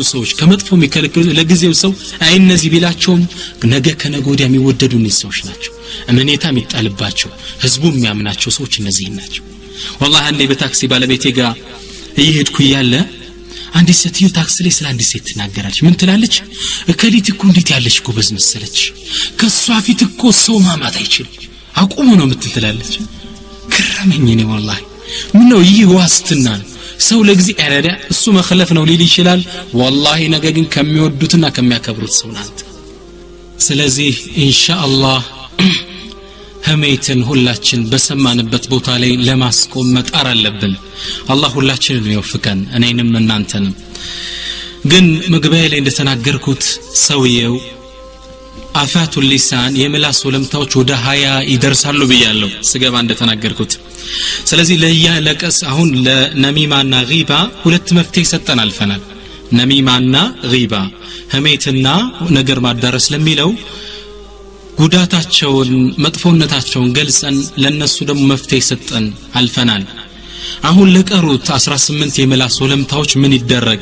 ሰዎች ከመጥፎ የሚከለክሉ ለጊዜው ሰው አይ እነዚህ ቢላቸውም ነገ ከነጎዲያ የሚወደዱ ሰዎች ናቸው እመኔታ የሚጣልባቸው ህዝቡ የሚያምናቸው ሰዎች እነዚህ ናቸው والله አንዴ በታክሲ ባለቤቴ ጋር እየሄድኩ ያለ አንዲት ሴትዮ ታክሲ ላይ ስለ አንዲት ሴት ተናገራለች ምን ትላለች እከሊት እኮ እንዴት ያለች ጎበዝ መሰለች ከሷ ፊት እኮ ሰው ማማት አይችልም አቁሙ ነው የምትላለች ከረመኝ ነው والله ምን ነው ይህ ዋስትና ሰው ለጊዜ አረዳ እሱ መخلፍ ነው ሊል ይችላል والله ነገ ግን ከሚወዱትና ከሚያከብሩት ሰው ናት ስለዚህ ኢንሻአላህ ሀሜትን ሁላችን በሰማንበት ቦታ ላይ ለማስቆም መጣር አለብን አላህ ሁላችንን ይወፍቀን እኔንም እናንተንም ግን መግቢያ ላይ እንደተናገርኩት ሰውየው አፋቱ ሊሳን የምላስ ወለምታዎች ወደ 20 ይደርሳሉ ብያለሁ ስገባ እንደተናገርኩት ስለዚህ ለቀስ አሁን ለነሚማና ጊባ ሁለት መፍትሄ ሰጠን አልፈናል ነሚማና ጊባ ሀሜትና ነገር ማዳረስ ለሚለው ጉዳታቸውን መጥፎነታቸውን ገልጸን ለነሱ ደግሞ መፍትሄ ሰጠን አልፈናል አሁን ለቀሩት 18 የምላስ ወለምታዎች ምን ይደረግ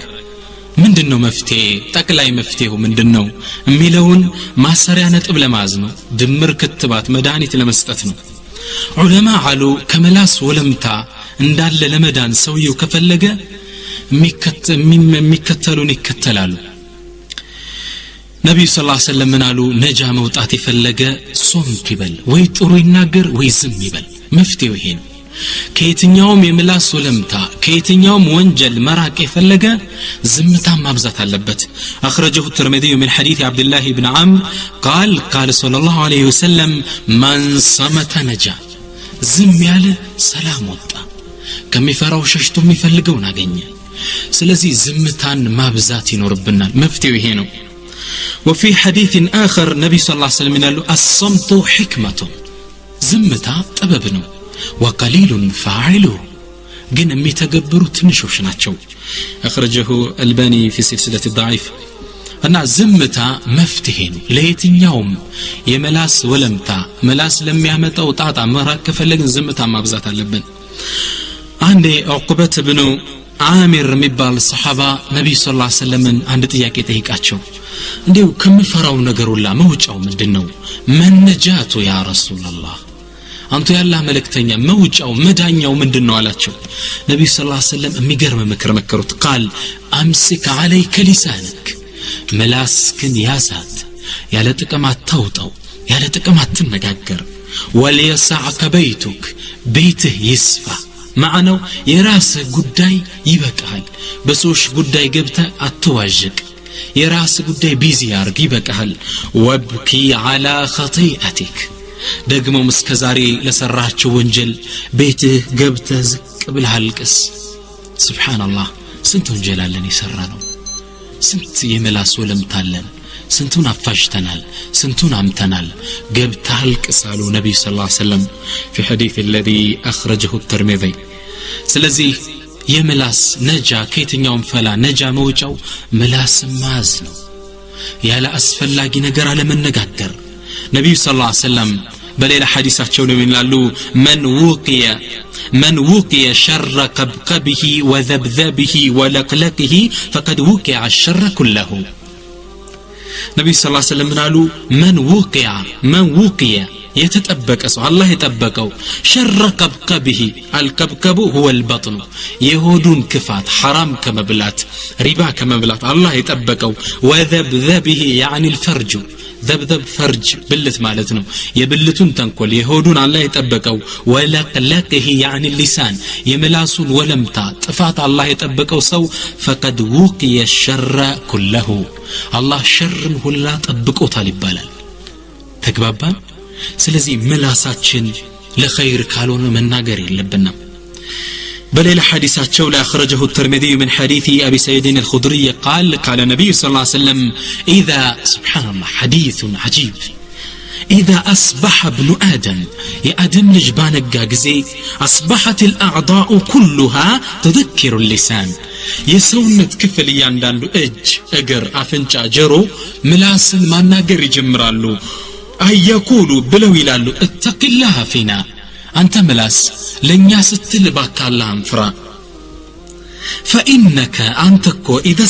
ምንድነው መፍትሄ ጠቅላይ መፍትሄው ምንድነው የሚለውን ማሰሪያ ነጥብ ለማዝ ነው ድምር ክትባት መድኃኒት ለመስጠት ነው ዑለማ አሉ ከመላስ ወለምታ እንዳለ ለመዳን ሰውየው ከፈለገ የሚከተሉን ይከተላሉ ነብዩ ሰለላሁ ዐለይሂ ወሰለም ምናሉ ነጃ መውጣት የፈለገ ሶምት ይበል ወይ ጥሩ ይናገር ወይ ዝም ይበል መፍትሄው ይሄ ነው ከየትኛውም የምላስ ወለምታ ከየትኛውም ወንጀል መራቅ የፈለገ ዝምታ ማብዛት አለበት اخرجه الترمذي من حديث عبد الله بن عمرو قال صلى الله عليه وسلم من صمت نجا ዝም ያለ ሰላም ወጣ ከሚፈራው ሸሽቶ የሚፈልገውን አገኘ ስለዚህ ዝምታን ማብዛት ይኖርብናል መፍትሄው ይሄ ነው وفي حديث آخر نبي صلى الله عليه وسلم قال الصمت حكمة زمتا طبب ነው وقليل فاعله ግን የሚተገብሩ ትንሾች ናቸው اخرجه الباني في سلسلة الضعيف እና ዝምታ መፍትሄ ነው ለየትኛውም የመላስ ወለምታ መላስ ለሚያመጣው ጣጣ መራቅ ከፈለግን ዝምታ ማብዛት አለብን አንዴ ዑቅበት ብኑ አሚር የሚባል ሰሃባ ነብዩ ሰለላሁ ዐለይሂ ወሰለም አንድ ጥያቄ ጠይቃቸው እንዴው ከመፈራው ነገር ሁላ መውጫው ምንድነው መንጃቱ ያ ረሱላህ አንተ ያላህ መልእክተኛ መውጫው መዳኛው ምንድነው አላቸው ነብዩ ሰለላሁ ዐለይሂ ወሰለም የሚገርም ምክር መከሩት ቃል አምስክ عليك لسانك መላስክን ያዛት ያለ ጥቅም አታውጣው ያለ ጥቅም አትነጋገር ወልየሳዕከ በይቱክ ቤትህ ይስፋ ማዕናው የራስህ ጉዳይ ይበቃል በሰዎች ጉዳይ ገብተህ አትዋዥቅ የራስህ ጉዳይ ቢዚ ያርግ ይበቃል ወብኪ على خطيئتك ደግሞ እስከዛሬ ለሰራቸው ወንጀል ቤትህ ገብተህ ዝቅ ብለህ አልቅስ ሱብሃንአላህ ስንት ወንጀል አለን የሰራነው ስንት የመላስ ወለምታለን ስንቱን አፋሽተናል ስንቱን አምተናል ገብተህ አልቅስ አሉ ነብዩ ሰለላሁ ዐለይሂ ወሰለም في حديث الذي اخرجه الترمذي ስለዚህ የመላስ ነጃ ከየትኛውም ፈላ ነጃ መውጫው መላስ ማዝ ነው ያለ አስፈላጊ ነገር አለመነጋገር ነብዩ ሰለላሁ ዐለይሂ ወሰለም በሌላ ሐዲሳቸው ነው ይላሉ من وقي شر قبقبه وذبذبه ولقلقه فقد وقع الشر كله نبي صلى الله عليه وسلم قالوا من وقي يتطبق سو الله يطبقው شر قبقبه القبقب هو البطن يهودون كفات حرام كمبلات ربا كمبلات الله يطبقው وذبذبه يعني الفرج ذبذب فرج بلت ማለት ነው የብልቱን ተንኮል የሆዱን አላህ ይጠበቀው ወለቀለቀህ يعني اللسان የምላሱን ወለምታ ጥፋት አላህ የጠበቀው ሰው فقد وقي الشر كله አላህ ሸርን ሁላ ጠብቆታል ይባላል ተግባባን ስለዚህ ምላሳችን ለኸይር ካልሆነ መናገር የለብንም بل حديثاتቸው لا أخرجه الترمذي من حديث أبي سعيد الخدري قال النبي صلى الله عليه وسلم إذا سبحان الله حديث عجيب إذا أصبح ابن آدم يا آدم نجبانك غزي أصبحت الأعضاء كلها تذكر اللسان يسونت كفل يانداندو اج اگر افنچا جرو ملاسن ماناገር ይጀምራሉ አየቁሉ ብለው ይላሉ اتق الله فينا አንተ መላስ ለኛ ስትል ባካላህን ፍራ فإنك أنتكو إذا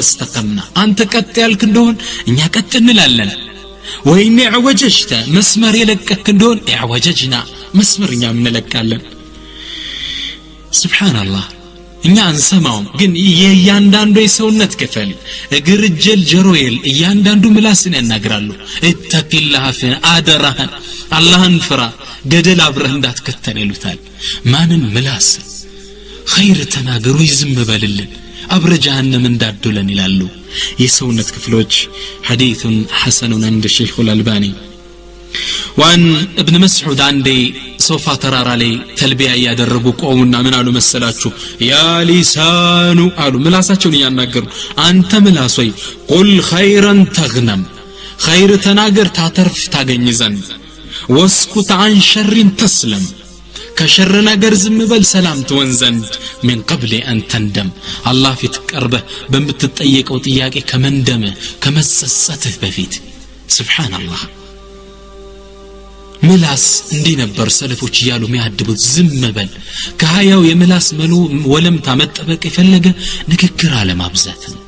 استقمنا أنت قد يالك ندون إن قد نلالن وإن اعوججت مسمر يلكك ندون اعوججنا مسمر من لكالن سبحان الله እኛ አንሰማውም ግን የእያንዳንዱ የሰውነት ክፍል እግር እጅል ጀሮኤል እያንዳንዱ ምላስን ያናግራሉ እተቂላህ አደራህን አላህን ፍራ ገደል አብረህ እንዳትከተል ይሉታል ማንን ምላስ ኸይር ተናገሩ ይዝም በልልን አብረ ጀሃነም እንዳደለን ይላሉ የሰውነት ክፍሎች ሐዲሱን ሐሰኑን عند الشيخ الألباني وان ابن مسعود عندي صوفا ترارالي تلبيه ያደረጉ ቆሙና ምን አሉ መሰላችሁ ያ ሊሳኑ አሉ ምላሳቸውን ያናገሩ አንተ ምላስ ወይ ቁል ኸይረን ተግነም ኸይር ተናገር ታተርፍ ታገኝ ዘንድ ወስኩት عن شر تسلم ከሸር ነገር ዝም በል ሰላም ትወን ዘንድ من قبل ان تندم الله ፊት ቀርበህ በምትጠየቀው ጥያቄ ከመንደም ከመጸጸትህ በፊት سبحان الله ምላስ እንዲህ ነበር ሰለፎች ይያሉ የሚያድቡት ዝም በል ከሃያው የምላስ መሉ ወለምታ መጠበቅ የፈለገ ንግግር አለማብዛት ነው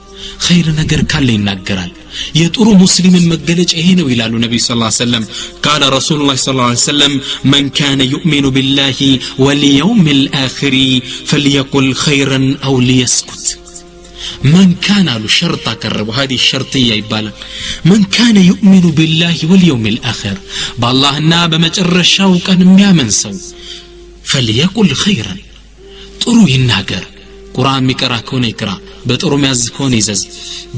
ኸይር ነገር ካለ ይናገራል የጥሩ ሙስሊምን መገለጫ ይሄ ነው ይላሉ ነብዩ ሰለላሁ ዐለይሂ ወሰለም قال رسول الله صلى الله عليه وسلم من كان يؤمن بالله واليوم الآخر فليقل خيرا أو ليسكت من كان له شرط قرب هذه الشرطيه يبال من كان يؤمن بالله واليوم الاخر بالله بمجرشاو قن የሚያምን ሰው فليقل خيرا ጥሩ ይናገር ቁርአን የሚቀራ ከሆነ ይቅራ በጥሩ የሚያዝ ከሆነ ይዘዝ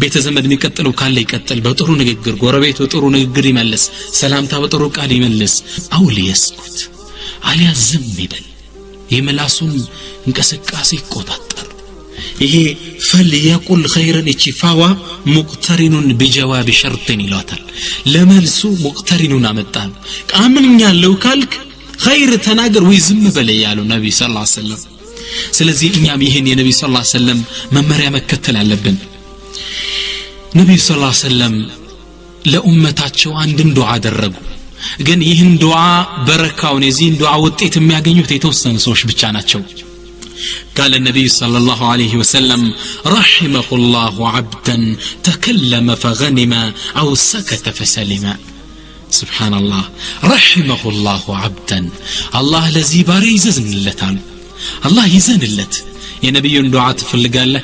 ቤተ ዘመድ የሚቀጥለው ካለ ይቀጥል በጥሩ ንግግር ጎረቤት በጥሩ ንግግር ይመልስ ሰላምታ በጥሩ ቃል ይመልስ አው ሊያስኩት አሊያ ዝም ይበል የምላሱን እንቅስቃሴ ይቆጣጠር ይሄ فليقل خيرا اتفاوا مقترن بجواب شرط ይላታል ለመልሱ مقترنون አመጣን አምንኛለሁ ካልክ خير ተናገር ወይ ዝም በል ያለው ነብዩ ሰለላሁ ዐለይሂ ወሰለም ስለዚህ እኛም ይሄን የነብዩ ሰለላሁ ዐለይሂ ወሰለም መመሪያ መከተል አለብን ነብዩ ሰለላሁ ዐለይሂ ወሰለም ለኡመታቸው አንድን ዱዓ አደረጉ ግን ይህን ዱዓ በረካውን የዚህን ዱዓ ውጤት የሚያገኙት የተወሰኑ ሰዎች ብቻ ናቸው قال النبي صلى الله عليه وسلم رحمه الله عبدا تكلم فغنم أو سكت فسلم سبحان الله رحمه الله عبدا الله الذي باري يزن اللتان الله يزن اللت يا نبي دعاء تفلقال له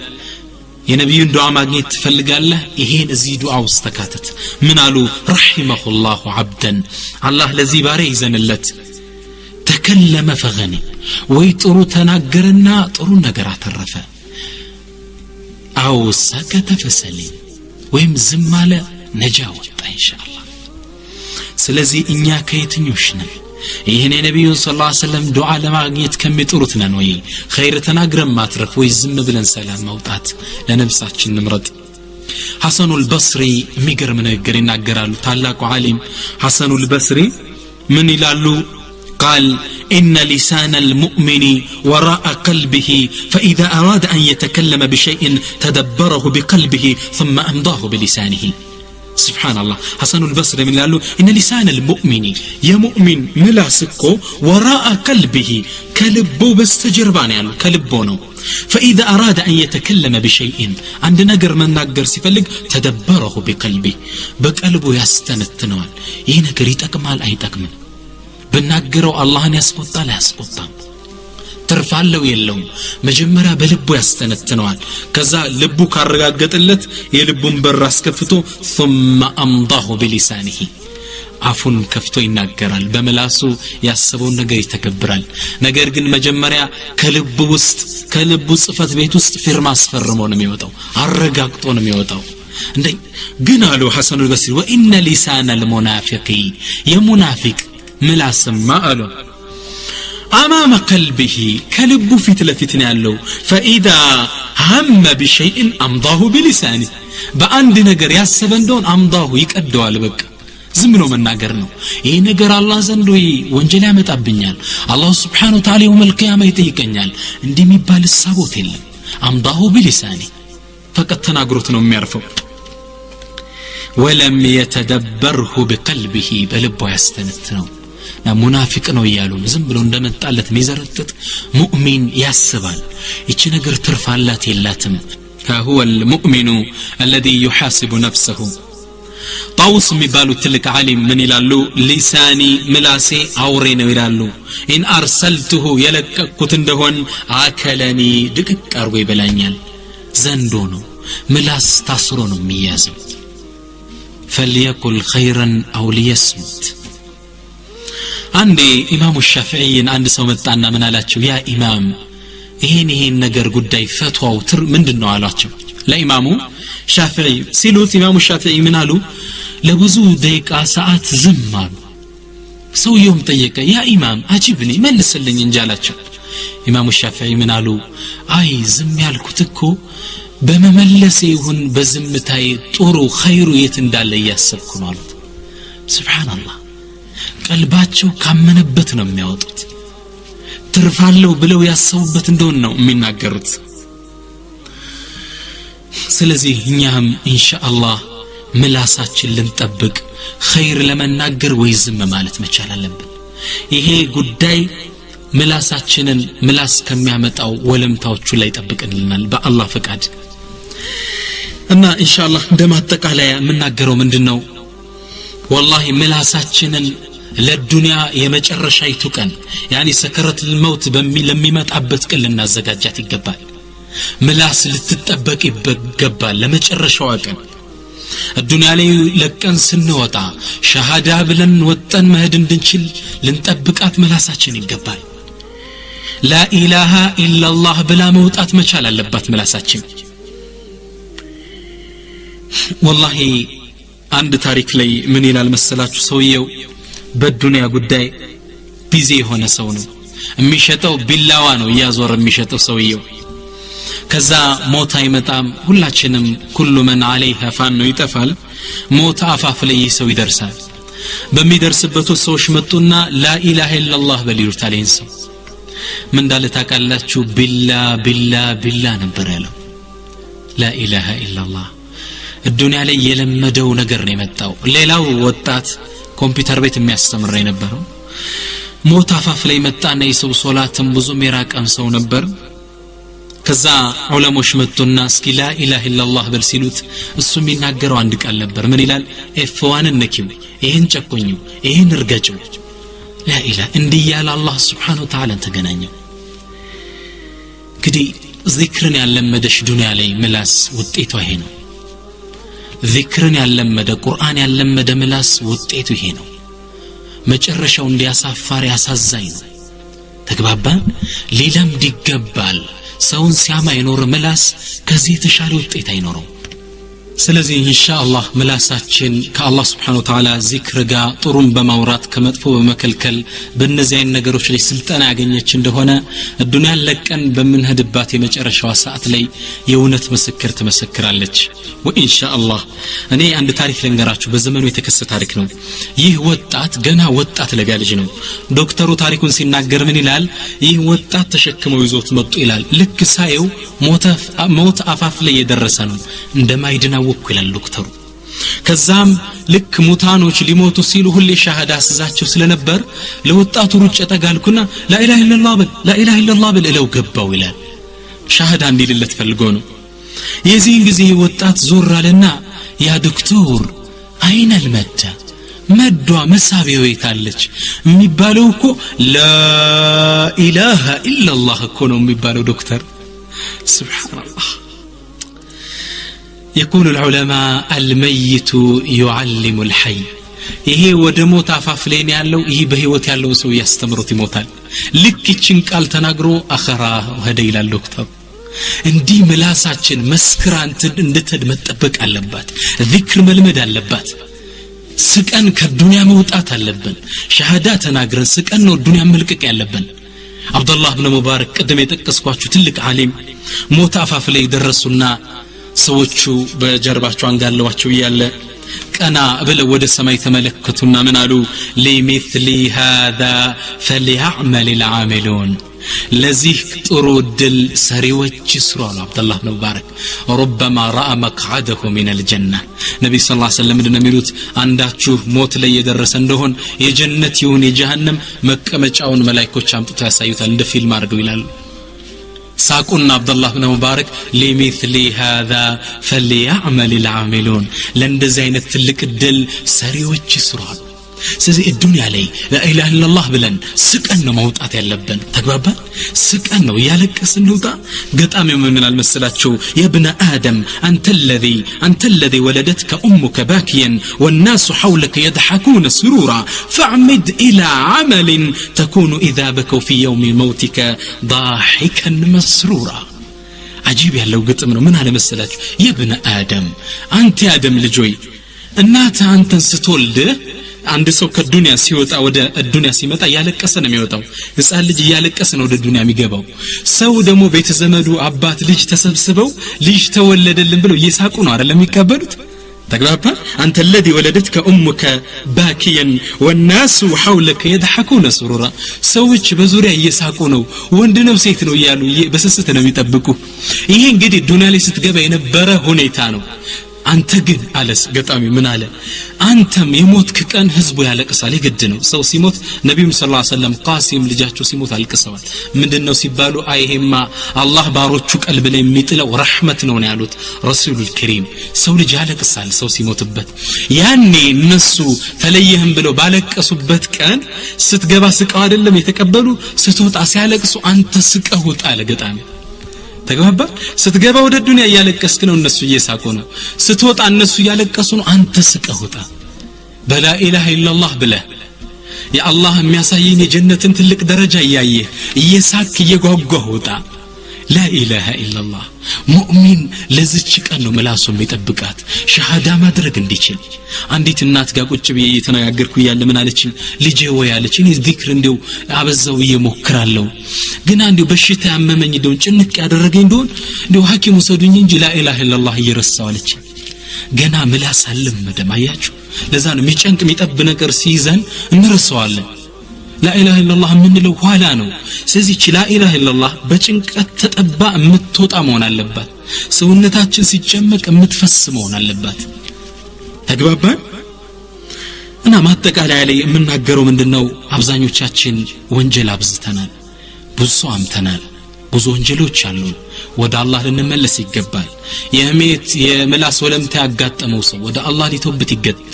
يا نبي دعاء ماغنيت تفلقال له يهين ازي دعاء واستكاتت من قالوا رحمه الله عبدا الله الذي باري يزن اللت تكلم فغنم ወይ ጥሩ ተናገረና ጥሩ ነገር አተረፈ አው ሰከተ ፈሰሊም ወይም ዝም አለ ነጃ ወጣ ኢንሻአላህ ስለዚህ እኛ ከየትኞች ነን ይሄን የነብዩን ሰለላሁ ዐለይሂ ወሰለም ዱዓ ለማግኘት ከሚጥሩት ነን ወይ ኸይር ተናግረን ማትረፍ ወይ ዝም ብለን ሰላም ማውጣት ለነፍሳችን ንምረጥ ሐሰኑል በስሪ የሚገርም ነገር ይናገራሉ ታላቁ ዓሊም ሐሰኑል በስሪ ምን ይላሉ قال إن لسان المؤمن وراء قلبه فإذا أراد أن يتكلم بشيء تدبره بقلبه ثم أمضاه بلسانه سبحان الله حسن البصري من قال له إن لسان المؤمن يا مؤمن ملاسكو وراء قلبه كلبو بستجربان يعني كلبونه فإذا أراد أن يتكلم بشيء عندنا نقر من نقر سيفلق تدبره بقلبه بقلبه يستنتنوال يهنا قريت أكمال أي تكمل بناغرو الله يسقطال يسقطام ترفعلو يلوم مجمرا بلبو يستنتنوال كذا لبو كارغاغطلت يلبون بر اسكفتو ثم امضاه بلسانه عفون كفتو يناغرال بملاسو ያሰበውን ነገር ይተከብራል ነገር ግን መጀመሪያ ከልቡ ውስጥ ከልቡ ጽፈት ቤት ውስጥ ፊርማ አስፈርሞ ነው የሚወጣው አረጋግጦ ነው የሚወጣው እንዴ ግን አሉ ሐሰኑ البصري وان لسان المنافق يمنافق ملاسما قالوا امام قلبه كلب فيت لفتنا ያለው فاذا هم بشيء امضاه بلسانه በአንድ ነገር ያሰበ እንደሆነ امضاه ይቀደዋል በቃ ዝም ብሎ መናገር ነው ይሄ ነገር አላህ ዘንድ ወንጀል ያመጣብኛል አላህ Subhanahu Wa Ta'ala يوم القيامه ይጠይቀኛል እንደሚባል ሳቦት የለም امضاه بلسانه فقط ተናግሮት ነው የሚያርፈው ولم يتدبره بقلبه بلبه يستنتنو ሙናፊቅ ነው ይያሉ ዝም ብሎ እንደመጣለት ሚዘረጥጥ ሙእሚን ያስባል እቺ ነገር ትርፋላት የላትም هو المؤمن الذي يحاسب نفسه طاووس የሚባሉ ትልቅ ዓሊም ምን ይላሉ ሊሳኒ ምላሴ አውሬ ነው ይላሉ ኢን አርሰልቱሁ የለቀኩት እንደሆን አከለኒ ድቅቅ አርጎ ይበላኛል ዘንዶ ነው ምላስ ታስሮ ነው የሚያዘው فليقل خيرا او ليصمت አንዴ ኢማሙ ሻፊዒን አንድ ሰው መጣና ምን አላቸው ያ ኢማም ይሄን ነገር ጉዳይ ፈትዋው ምንድነው አላቸው ለኢማሙ ሻፊዒ ሲሉት ኢማሙ ሻፊዒ ምን አሉ ለብዙ ደቂቃ ሰዓት ዝም አሉ ሰውየውም ጠየቀ ያ ኢማም አጂብኒ መልስልኝ እንጂ አላቸው ኢማሙ ሻፊዒ ምን አሉ አይ ዝም ያልኩት እኮ በመመለሴ ይሁን በዝምታዬ ጥሩ ኸይሩ የት እንዳለ ያሰብኩ ነው አሉት ሱብሃንአላህ ቀልባቸው ካመነበት ነው የሚያወጡት ትርፋለው ብለው ያሰቡበት እንደሆነ ነው የሚናገሩት ስለዚህ እኛም ኢንሻአላህ ምላሳችን ልንጠብቅ ኸይር ለመናገር ወይ ዝም ማለት መቻል አለብን ይሄ ጉዳይ ምላሳችንን ምላስ ከሚያመጣው ወለምታዎቹ ላይ ጠብቀንልናል በአላህ ፈቃድ እና ኢንሻአላህ እንደማጠቃለያ የምናገረው ምንድነው والله ምላሳችንን ለዱንያ የመጨረሻይቱ ቀን ያኒ ሰከረት الموت ለሚመጣበት ቀን ልናዘጋጃት ይገባል ምላስ ልትጠበቅ ይገባል ለመጨረሻው ቀን الدنيا ላይ ለቀን ስንወጣ ሸሃዳ ብለን ወጣን መሄድ እንድንችል ልንጠብቃት ምላሳችን ይገባል لا اله الا الله ብላ መውጣት መቻል አለባት ምላሳችን والله አንድ ታሪክ ላይ ምን ይላል መሰላችሁ ሰውየው በዱንያ ጉዳይ ቢዚ የሆነ ሰው ነው የሚሸጠው ቢላዋ ነው ያዞር የሚሸጠው ሰውየው ከዛ ሞት አይመጣም ሁላችንም ኩሉ መን عليها ፋን ነው ይጠፋል ሞት አፋፍ ላይ ሰው ይደርሳል በሚደርስበት ሰዎች መጡና لا اله الا الله በሊሉት አለኝ ሰው ምን እንዳለ ታውቃላችሁ ቢላ ነበር ያለው لا اله الا الله الدنيا ላይ የለመደው ነገር ነው የመጣው ሌላው ወጣት ኮምፒውተር ቤት የሚያስተምር የነበረው ሞት አፋፍ ላይ መጣና የሰው ሶላትም ብዙ የራቀም ሰው ነበር ከዛ ዑለሞች መጡና እስኪ لا اله الا الله በል ሲሉት እሱ የሚናገረው አንድ ቃል ነበር ምን ይላል ኤፍዋን ነኪው ይሄን ጨቆኙ ይሄን እርገጭው لا اله እንዲያለ አላህ Subhanahu Wa Ta'ala ተገናኘው እንግዲህ ዚክርን ያለመደሽ ዱንያ ላይ ምላስ ውጤቱ ይሄ ነው ዚክርን ያለመደ ቁርአን ያለመደ ምላስ ውጤቱ ይሄ ነው መጨረሻው እንዲያሳፋር ያሳዛኝ ነው ተግባባን ሌላም ይገባል ሰውን ሲያማ ይኖር ምላስ ከዚህ ተሻለ ውጤት አይኖረው ስለዚህ ኢንሻአላህ ምላሳችን ከአላህ Subhanahu Wa Ta'ala ዚክር ጋር ጥሩን በማውራት ከመጥፎ በመከልከል በእነዚህ አይነት ነገሮች ላይ ስልጣን ያገኘች እንደሆነ ዱንያን ለቀን በመንሄድባት የመጨረሻው ሰዓት ላይ የእውነት ምስክር ትመሰክራለች ወኢንሻአላህ እኔ አንድ ታሪክ ልንገራችሁ በዘመኑ የተከሰተ ታሪክ ነው ይህ ወጣት ገና ወጣት ለጋ ልጅ ነው ዶክተሩ ታሪኩን ሲናገር ምን ይላል ይህ ወጣት ተሸክመው ይዞት መጡ ይላል ልክ ሳየው ሞት አፋፍ ላይ የደረሰ ነው እንደማይድና ወኩ ይላል ዶክተሩ ከዛም ልክ ሙታኖች ሊሞቱ ሲሉ ሁሌ ሻሃዳ አስዛቸው ስለነበር ለወጣቱ ሩጭ ተጋልኩና لا اله الا الله በል እለው ገባው ይላል ሻሃዳ እንዲልለት ፈልጎ ነው የዚህን ጊዜ ወጣት ዞር አለና ያ ዶክተር አይነ المد መዷ መሳቢያው የታለች የሚባለው እኮ لا اله الا الله እኮ ነው የሚባለው ዶክተር سبحان يقول العلماء الميت يعلم الحي ይሄ ወደ ሞት አፋፍ ላይ ያለው ይሄ በህይወት ያለው ሰው ያስተምሩት ይሞታል ልክ እቺን ቃል ተናግሮ አኸራ ወደ ይላል ዶክተር እንዲህ ምላሳችን መስክራንት እንድትድ መጠበቅ አለባት ዚክር መልመድ አለባት ስቀን ከዱንያ መውጣት አለብን ሸሃዳ ተናግረን ስቀን ነው ዱንያ መልቀቅ ያለብን አብዱላህ ኢብኑ ሙባረክ ቀደም የጠቀስኳችሁ ትልቅ ዓሊም ሞት አፋፍ ላይ ደረሱና ሰዎቹ በጀርባቸው አንጋለዋቸው ይያለ ቀና ብለው ወደ ሰማይ ተመለከቱና ምን አሉ ለሚስሊ هذا فليعمل العاملون ለዚህ ጥሩ ድል ሰሪዎች ይስሩ አሉ አብዱላህ ኢብኑ ሙባረክ ربما راى مقعده من الجنه ነብዩ ሰለላሁ ዐለይሂ ወሰለም ምንድነው የሚሉት አንዳችሁ ሞት ላይ የደረሰ እንደሆን የጀነት ይሁን የጀሃነም መቀመጫውን መላእክቶች አምጥተው ያሳዩታል እንደ ፊልም አድርገው ይላሉ ሳቁና አብዱላህ ኢብኑ ሙባረክ ለሚስሊ هذا فليعمل العاملون ለእንደዚህ አይነት ትልቅ ድል ሰሪዎች ይስራሉ ስለዚህ الدنيا ላይ لا اله الا الله ብለን ስቀን ነው ማውጣት ያለብን ተግባባን ስቀን ነው ያለቀስን ነው ገጣሚው ምን አልመሰላችሁ يا ابن ادم انت الذي ولدتك امك باكيا والناس حولك يضحكون سرورا فاعمد الى عمل تكون اذا بكوا في يوم موتك ضاحكا مسرورا عجيب ያለው ግጥም ነው ምን አልመሰላችሁ يا ابن ادم انت يا ادم ልጆይ እናት አንተን ስትወልድ አንድ ሰው ከዱንያ ሲወጣ ወደ ዱንያ ሲመጣ ያለቀሰ ነው የሚወጣው ህፃን ልጅ ያለቀሰ ነው ወደ ዱንያ የሚገባው ሰው ደግሞ ቤተ ዘመዱ አባት ልጅ ተሰብስበው ልጅ ተወለደልን ብለው እየሳቁ ነው አይደለም የሚቀበሉት ተግባባ አንተ الذي ولدتك امك باكيا والناس حولك يضحكون سرورا ሰዎች በዙሪያ እየሳቁ ነው ወንድ ነው ሴት ነው ይያሉ በስስት ነው የሚጠብቁ ይሄ እንግዲህ ዱንያ ላይ ስትገባ የነበረ ሁኔታ ነው አንተ ግን አለስ ገጣሚ ምን አለ አንተም የሞትክ ቀን ህዝቡ ያለቅሳል ይግድ ነው ሰው ሲሞት ነብዩ ሰለላሁ ዐለይሂ ወሰለም ቃሲም ልጃቸው ሲሞት አልቅሰዋል ምንድነው ሲባሉ አይሄማ አላህ ባሮቹ ቀልብ ላይ የሚጥለው ረህመት ነው ያሉት ረሱሉል ከሪም ሰው ልጅ ያለቅሳል ሰው ሲሞትበት ያኔ እነሱ ተለየህም ብለው ባለቀሱበት ቀን ስትገባ ስቀው አይደለም የተቀበሉ ስትወጣ ሲያለቅሱ አንተ ስቀው ወጣ አለ ገጣሚ ተግባባ ስትገባ ወደ ዱንያ ያለቀስክ ነው እነሱ እየሳቁ ነው ስትወጣ እነሱ ያለቀሱ ነው አንተ ስቀውጣ በላ ኢላሃ ኢላላህ ብለ የአላህ የሚያሳየኝ የጀነትን ትልቅ ደረጃ ያየ እየሳክ እየጓጓህ ወጣ لا اله الا الله ሙእሚን ለዚች ቀን ነው መላሱ የሚጠብቃት ሸሃዳ ማድረግ እንዲችል አንዲት እናት ጋር ቁጭ ብዬ እየተነጋገርኩ ያለ ምን አለችኝ ልጄ ወይ አለችኝ ዚክር እንደው አበዛው እየሞክራለሁ ግን አንዴው በሽታ ያመመኝ እንደው ጭንቅ ያደረገኝ እንደው ሐኪም ወሰዱኝ እንጂ لا اله الا الله እየረሳው አለችኝ ገና ምላስ አልለመደም አያችሁ ለዛ ነው የሚጨንቅ የሚጠብ ነገር ሲይዘን እንረሳዋለን لا اله الا الله ምንለው ኋላ ነው ስለዚህ لا اله الا الله በጭንቀት ተጠባ የምትወጣ መሆን አለባት ሰውነታችን ሲጨመቅ የምትፈስ መሆን አለባት ተግባባን እና ማጠቃለያ ላይ የምናገረው ምንድነው አብዛኞቻችን ወንጀል አብዝተናል ብዙ አምተናል ብዙ ወንጀሎች አሉ ወደ አላህ ልንመለስ ይገባል የህሜት የምላስ ወለምታ ያጋጠመው ሰው ወደ አላህ ሊተውበት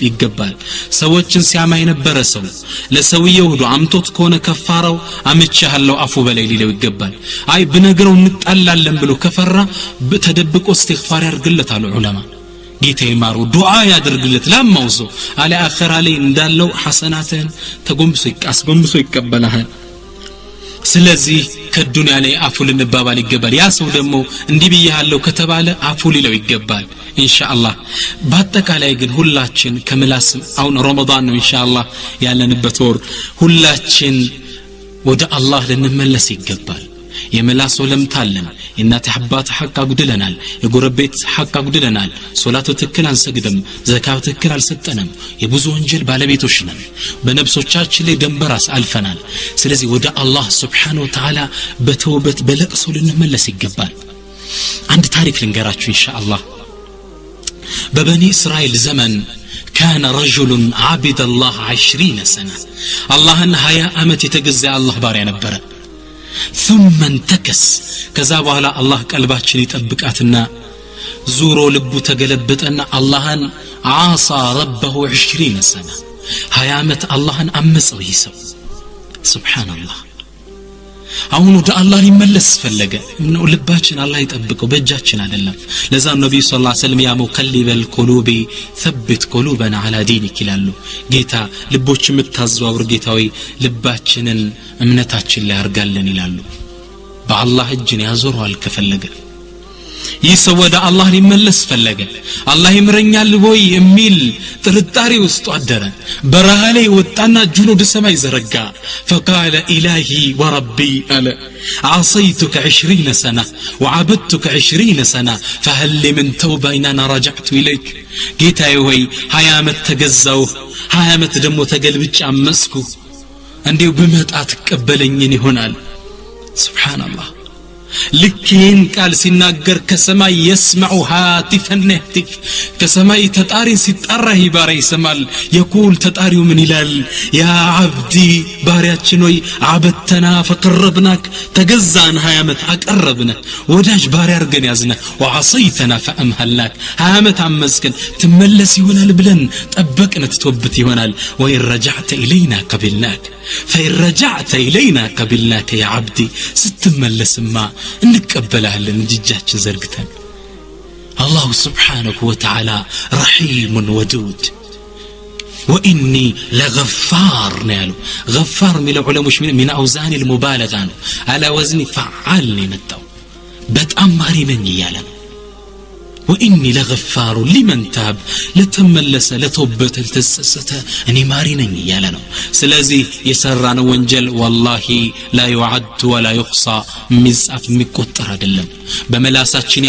ይገባል ሰዎችን ሲያማ የነበረ ሰው ለሰውየው ሁሉ አምቶት ከሆነ ከፋራው አመቻለሁ አፉ በላይ ሊለው ይገባል አይ በነገረው እንጣላለን ብሎ ከፈራ ተደብቆ እስትግፋር ያርግለታል ዑለማ ጌታ ይማሩ ዱዓ ያድርግለት ለማውዞ አለ አኺራ ላይ እንዳለው ሐሰናትን አስጎንብሶ ይቀበላል ስለዚህ ከዱንያ ላይ አፉ ልንባባል ይገባል ያ ሰው ደግሞ እንዲህ ብያለሁ ከተባለ አፉ ሊለው ይገባል ኢንሻአላህ በአጠቃላይ ግን ሁላችን ከምላስም አሁን ረመዳን ነው ኢንሻአላህ ያለንበት ወር ሁላችን ወደ አላህ ልንመለስ ይገባል የምላስ ወለምታለን እናት አባት ሐቅ አጉድለናል የጎረቤት ሐቅ አጉድለናል ሶላቱ ትክክል አንሰግድም ዘካቱ ትክክል አልሰጠንም የብዙ ወንጀል ባለቤቶች ነን በነፍሶቻችን ላይ ደንበራስ አልፈናል ስለዚህ ወደ አላህ Subhanahu Wa Ta'ala በተውበት በለቅሶ ልንመለስ ይገባል አንድ ታሪክ ልንገራችሁ ኢንሻአላህ በበኒ እስራኤል ዘመን كان رجل عبد الله 20 سنة اللهن 20 ዓመት የተገዛ አላህ ባሪያ ነበር ثم انتكس ከዛ በኋላ አላህ ቀልባችን ይጠብቃትና ዙሮ ልቡ ተገለበጠና አላህን عاصى ربه 20 سنة 20 ዓመት አላህን አመፀው ይሰው ሱብሃንአላህ አሁን ወደ አላህ ሊመለስ ፈለገ ነው ልባችን አላህ ይጠብቀው በእጃችን አይደለም ለዛ ነብዩ ሰለላሁ ዐለይሂ ወሰለም ያ ሙቀልበል ቁሉቢ ثبت قلوبنا على دينك ይላሉ ጌታ ልቦች የምታዘዋውር ጌታዊ ልባችንን እምነታችን ላይ አርጋለን ይላሉ በአላህ እጅን ያዞረዋል ከፈለገ ይሰው ወደ አላህ ሊመለስ ፈለገ አላህ ይምረኛል ወይ የሚል ጥርጣሬ ውስጥ አደረ በረሃ ላይ ወጣና እጁን ወደ ሰማይ ዘረጋ فقال إلهي وربي أنا عصيتك 20 سنة وعبدتك 20 سنة فهل لي من توبة إن أنا رجعت إليك ጌታዬ ሆይ 20 ዓመት ተገዛው 20 ዓመት ደግሞ ተገልብጬ አመስኩ እንዴው በመጣ ተቀበለኝን ይሆናል ሱብሃንአላህ ልክን ቃል ሲናገር ከሰማይ يسمع هاتفا يهتف ከሰማይ ተጣሪ ሲጣራ ይባራ ይሰማል يقول ተጣሪው ምን ይላል يا عبدي ባሪያችን ሆይ عبدتنا فقربناك ተገዛን 20 ዓመት አቀረብነ ወዳጅ ባሪያ አርገን ያዝነ وعصيتنا فامهلناك 20 ዓመት አመስከን ትመለስ ይሆናል ብለን ጠበቅነ ተቶብት ይሆናል وإن رجعت إلينا قبلناك فإن رجعت إلينا قبلناك يا عبدي ስትመለስማ እንቀበላለን እጃችን ዘርግተን الله سبحانه وتعالى رحيم ودود وإني لغفار نالو غفار من العلماء من أوزان المبالغة على وزن فعال نمتو بتأمري من يعلم وإني لغفار لمن تاب لتملس لتوبت التسسته أني مارينني يالنو سلازي يسرنا وانجل والله لا يعد ولا يحصى مزعف مكتر አይደለም በመላሳችን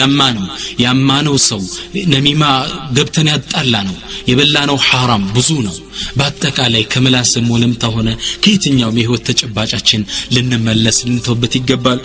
ያማነው ሰው ነሚማ ገብተን ያጣላ ነው የበላነው حرام ብዙ ነው በአጠቃላይ ከመላስም ወለም ተሆነ ከየትኛው የህይወት ተጨባጫችን ልንመለስ ልንተውበት ይገባል